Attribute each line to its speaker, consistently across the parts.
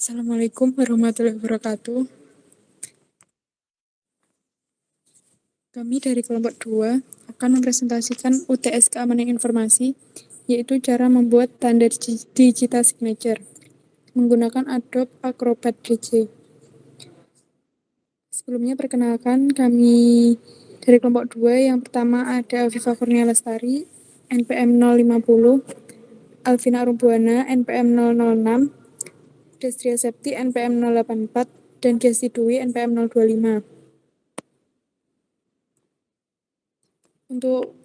Speaker 1: Assalamualaikum warahmatullahi wabarakatuh. Kami dari kelompok 2 akan mempresentasikan UTS Keamanan Informasi, yaitu cara membuat tanda digital signature menggunakan Adobe Acrobat DC. Sebelumnya perkenalkan, kami dari kelompok 2 yang pertama ada Afifa Kurnia Lestari, NPM 050, Alvina Arumbuana, NPM 006, Destria Septi, NPM 084, dan Gesti Dwi, NPM 025. Untuk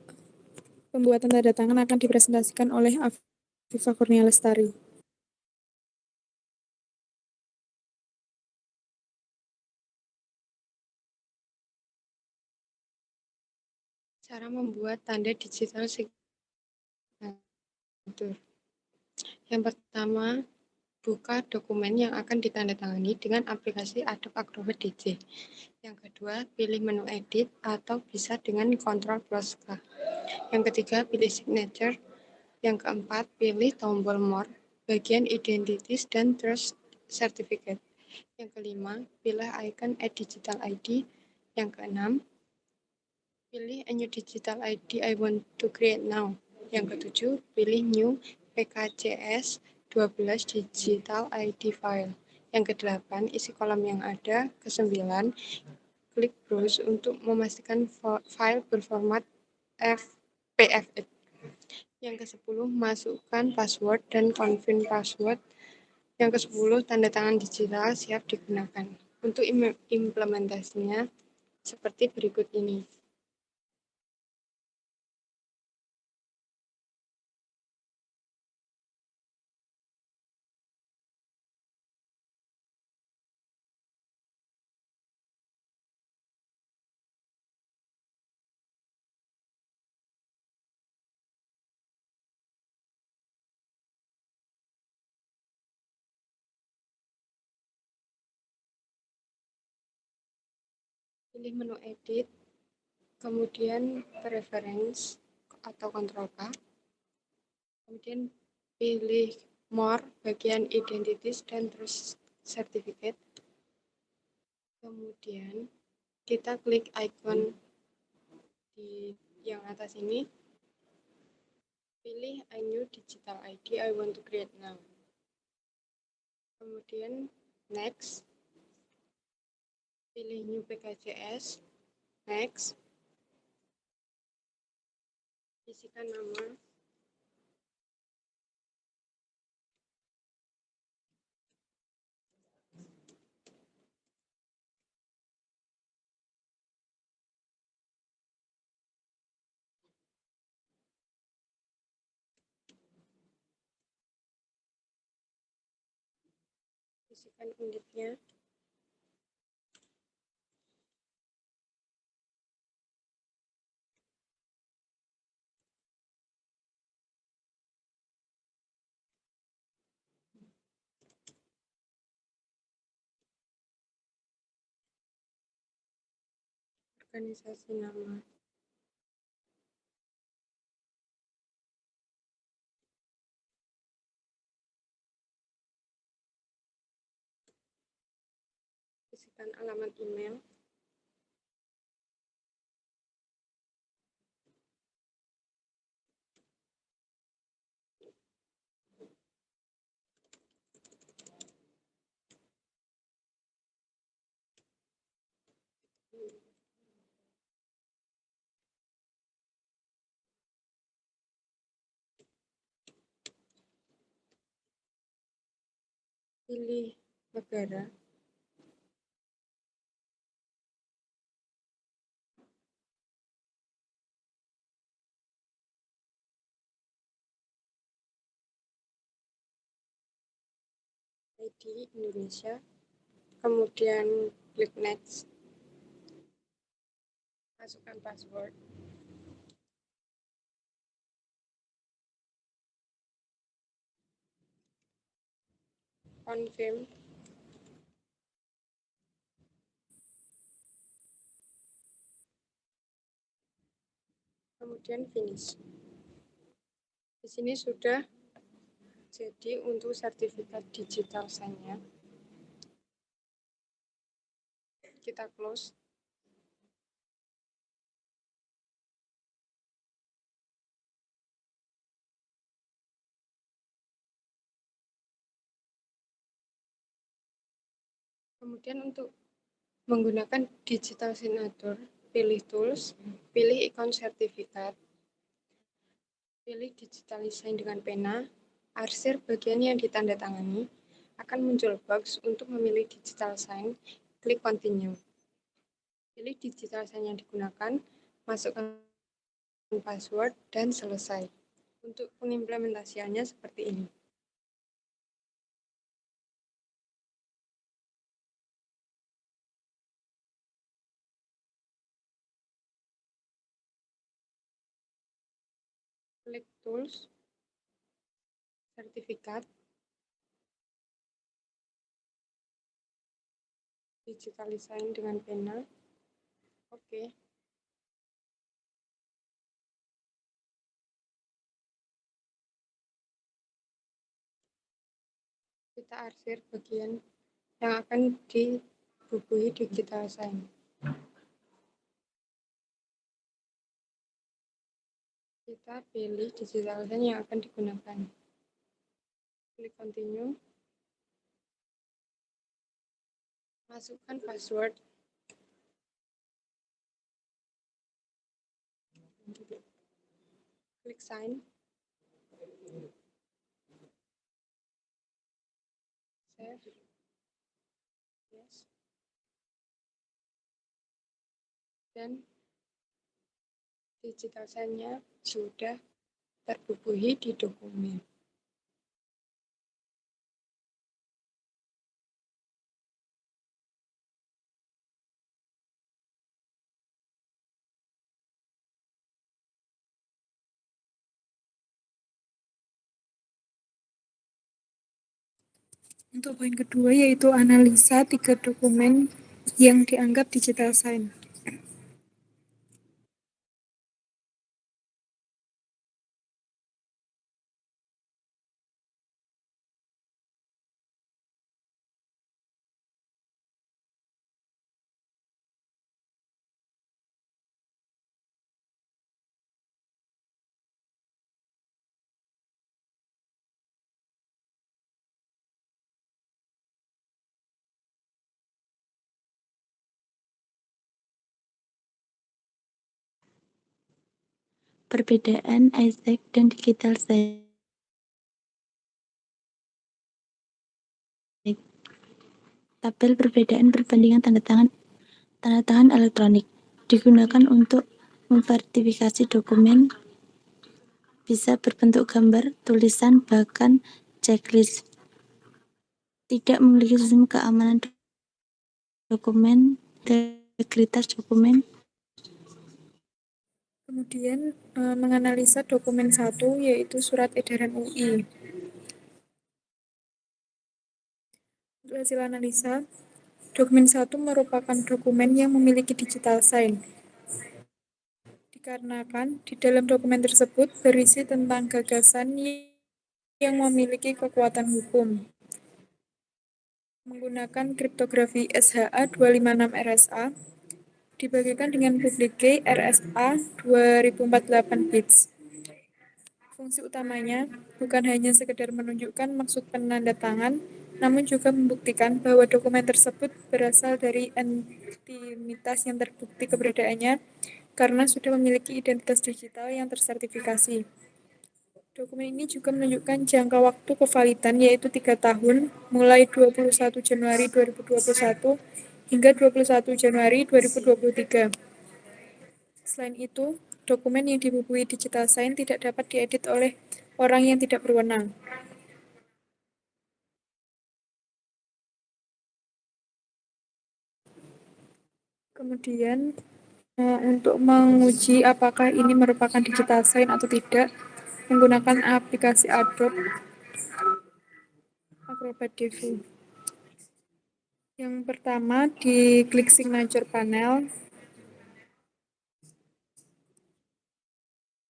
Speaker 1: pembuatan tanda tangan akan dipresentasikan oleh Afifa Kurnia Lestari.
Speaker 2: Cara membuat tanda digital signature. Yang pertama, buka dokumen yang akan ditandatangani dengan aplikasi Adobe Acrobat DC. Yang kedua, pilih menu edit atau bisa dengan Ctrl+K. Yang ketiga, pilih signature. Yang keempat, pilih tombol more, bagian identities dan trust certificate. Yang kelima, pilih icon Add Digital ID. Yang keenam, pilih a new digital ID I want to create now. Yang ketujuh, pilih new PKCS 12 digital ID file. Yang kedelapan, isi kolom yang ada. Kesembilan, klik browse untuk memastikan file berformat PDF. Yang kesepuluh, masukkan password dan confirm password. Yang kesepuluh, tanda tangan digital siap digunakan. Untuk implementasinya seperti berikut ini. Pilih menu edit, kemudian preference atau Ctrl K, kemudian pilih more, bagian identities dan trust certificate, kemudian kita klik icon di yang atas ini, pilih a new digital ID I want to create now, kemudian next, pilih new PKCS, next, isikan nama, isikan unitnya, organisasi nama, isikan alamat email, pilih negara, ID Indonesia, kemudian klik next, masukkan password, confirm, kemudian finish. Di sini sudah jadi untuk sertifikat digital sign-nya. Kita close. Kemudian untuk menggunakan digital signature, pilih tools, pilih ikon sertifikat, pilih digital sign dengan pena, arsir bagian yang ditandatangani, akan muncul box untuk memilih digital sign, klik continue. Pilih digital sign yang digunakan, masukkan password, dan selesai. Untuk pengimplementasiannya seperti ini. Klik tools, sertifikat, digital sign dengan pena. Oke. Kita arsir bagian yang akan dibubuhi digital sign. Kita pilih digital sign yang akan digunakan. Klik continue. Masukkan password. Klik sign. Save. Yes. Dan digital sign-nya sudah terbubuhi di dokumen.
Speaker 1: Untuk poin kedua yaitu analisa 3 dokumen yang dianggap digital sign.
Speaker 3: Perbedaan Isaac dan digital sign. Tabel perbedaan perbandingan tanda tangan elektronik digunakan untuk memverifikasi dokumen bisa berbentuk gambar, tulisan, bahkan checklist. Tidak memiliki sistem keamanan dokumen, integritas dokumen.
Speaker 1: Kemudian menganalisa dokumen 1 yaitu surat edaran UI. Untuk hasil analisa, dokumen 1 merupakan dokumen yang memiliki digital sign. Dikarenakan di dalam dokumen tersebut berisi tentang gagasan yang memiliki kekuatan hukum. Menggunakan kriptografi SHA 256 RSA, dibagikan dengan public key RSA 2048 bits. Fungsi utamanya bukan hanya sekedar menunjukkan maksud penanda tangan, namun juga membuktikan bahwa dokumen tersebut berasal dari entitas yang terbukti keberadaannya karena sudah memiliki identitas digital yang tersertifikasi. Dokumen ini juga menunjukkan jangka waktu kevalidan yaitu 3 tahun, mulai 21 Januari 2021 hingga 21 Januari 2023. Selain itu, dokumen yang dibubuhi digital sign tidak dapat diedit oleh orang yang tidak berwenang. Kemudian, untuk menguji apakah ini merupakan digital sign atau tidak, menggunakan aplikasi Adobe Acrobat Devo. Yang pertama, di klik signature panel,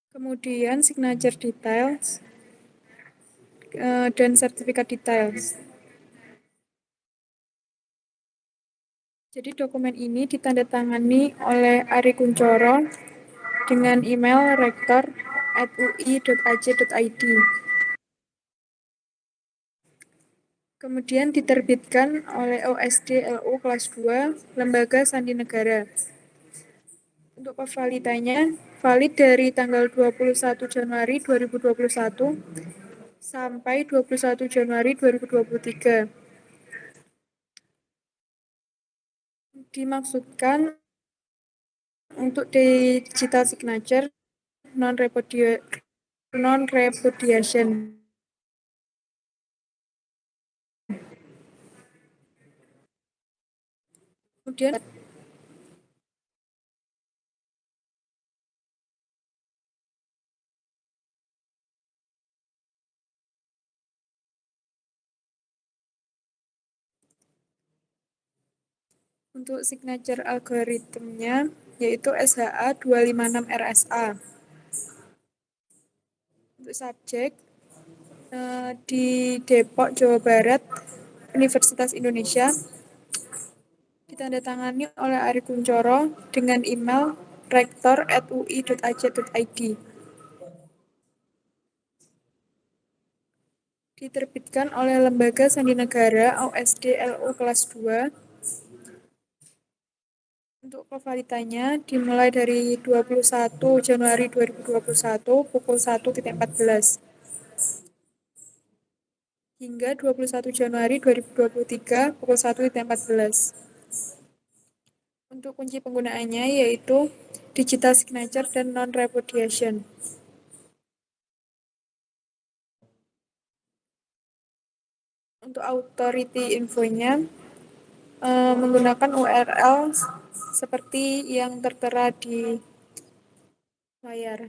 Speaker 1: kemudian signature details, dan sertifikat details. Jadi dokumen ini ditandatangani oleh Ari Kunchoro dengan email rektor@ui.ac.id. Kemudian diterbitkan oleh OSD LU kelas 2, Lembaga Sandi Negara. Untuk kevalidannya, valid dari tanggal 21 Januari 2021 sampai 21 Januari 2023. Dimaksudkan untuk digital signature non-repudiation. Kemudian untuk signature algoritmnya yaitu SHA 256 RSA. Untuk subjek di Depok, Jawa Barat, Universitas Indonesia, ditandatangani oleh Ari Kunchoro dengan email rektor@ui.ac.id. Diterbitkan oleh Lembaga Sandi Negara OSD LU kelas 2. Untuk kevalidannya dimulai dari 21 Januari 2021 pukul 1.14 hingga 21 Januari 2023 pukul 1.14. Untuk kunci penggunaannya yaitu digital signature dan non-repudiation. Untuk authority infonya menggunakan URL seperti yang tertera di layar.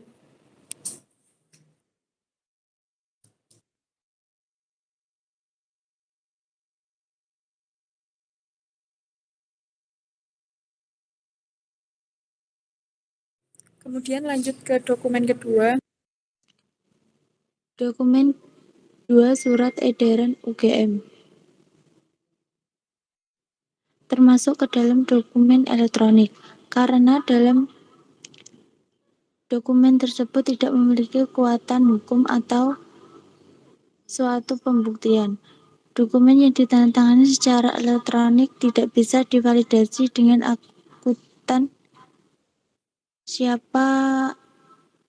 Speaker 1: Kemudian lanjut ke dokumen kedua.
Speaker 3: Dokumen 2 Surat Edaran UGM. Termasuk ke dalam dokumen elektronik, karena dalam dokumen tersebut tidak memiliki kekuatan hukum atau suatu pembuktian. Dokumen yang ditandatangani secara elektronik tidak bisa divalidasi dengan akuntan siapa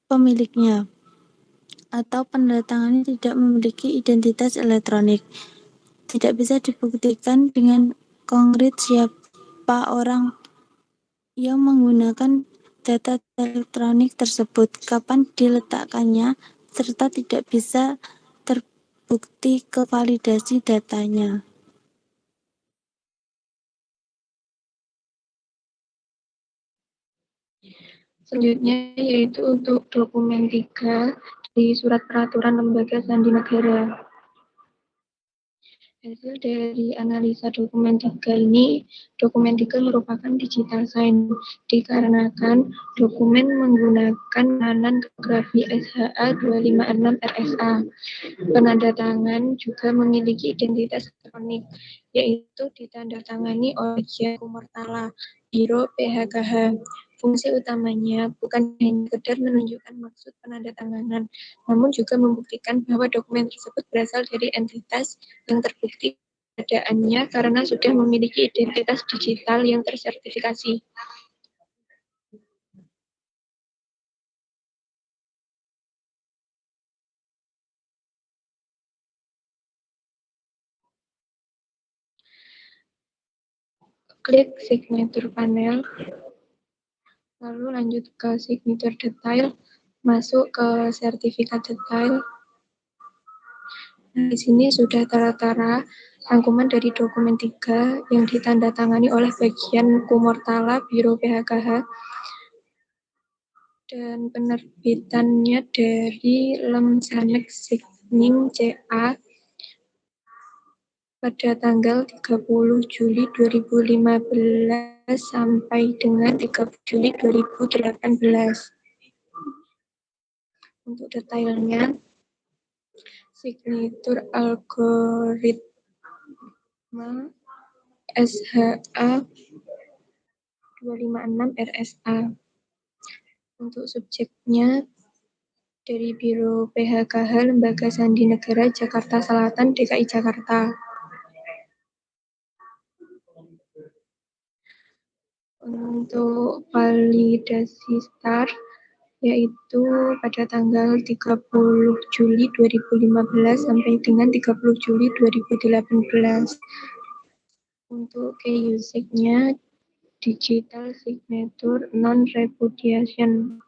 Speaker 3: pemiliknya, atau penandatangannya tidak memiliki identitas elektronik. Tidak bisa dibuktikan dengan konkret siapa orang yang menggunakan data elektronik tersebut, kapan diletakkannya, serta tidak bisa terbukti kevalidasi datanya.
Speaker 2: Selanjutnya yaitu untuk dokumen 3 di Surat Peraturan Lembaga Sandi Negara. Hasil dari analisa dokumen 3 ini, dokumen 3 merupakan digital sign dikarenakan dokumen menggunakan nanography SHA 256 RSA. Penandatangan juga memiliki identitas elektronik, yaitu ditandatangani oleh Gian Kumortala, Biro PHKH. Fungsi utamanya bukan hanya sekedar menunjukkan maksud penandatanganan, namun juga membuktikan bahwa dokumen tersebut berasal dari entitas yang terbukti keberadaannya karena sudah memiliki identitas digital yang tersertifikasi. Klik signature panel, lalu lanjut ke signature detail, masuk ke sertifikat detail. Nah, di sini sudah tera-tera rangkuman dari dokumen 3 yang ditandatangani oleh bagian Kumortala Biro PHKH dan penerbitannya dari Lemsanek Signing CA pada tanggal 30 Juli 2015 sampai dengan 30 Juli 2018. Untuk detailnya, signature algoritma SHA 256 RSA. Untuk subjeknya dari Biro PHKH Lembaga Sandi Negara Jakarta Selatan DKI Jakarta. Untuk validasi start yaitu pada tanggal 30 Juli 2015 sampai dengan 30 Juli 2018. Untuk key usage-nya digital signature non-repudiation.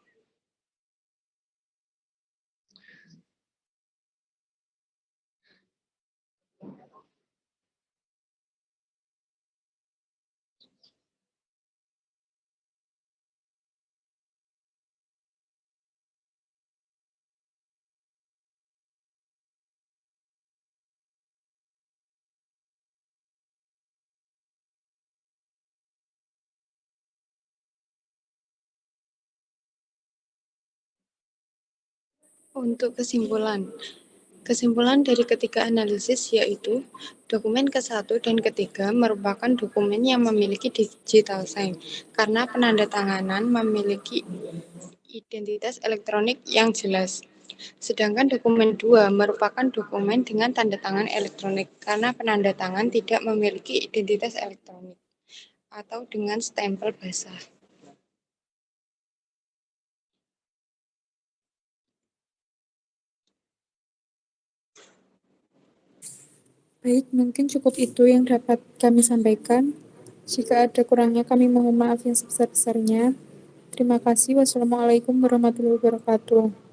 Speaker 2: Untuk kesimpulan dari ketiga analisis yaitu dokumen ke-1 dan ke-3 merupakan dokumen yang memiliki digital sign karena penandatanganan memiliki identitas elektronik yang jelas. Sedangkan dokumen 2 merupakan dokumen dengan tanda tangan elektronik karena penandatangan tidak memiliki identitas elektronik atau dengan stempel basah.
Speaker 1: Baik, mungkin cukup itu yang dapat kami sampaikan. Jika ada kurangnya kami mohon maaf yang sebesar-besarnya. Terima kasih. Wassalamualaikum warahmatullahi wabarakatuh.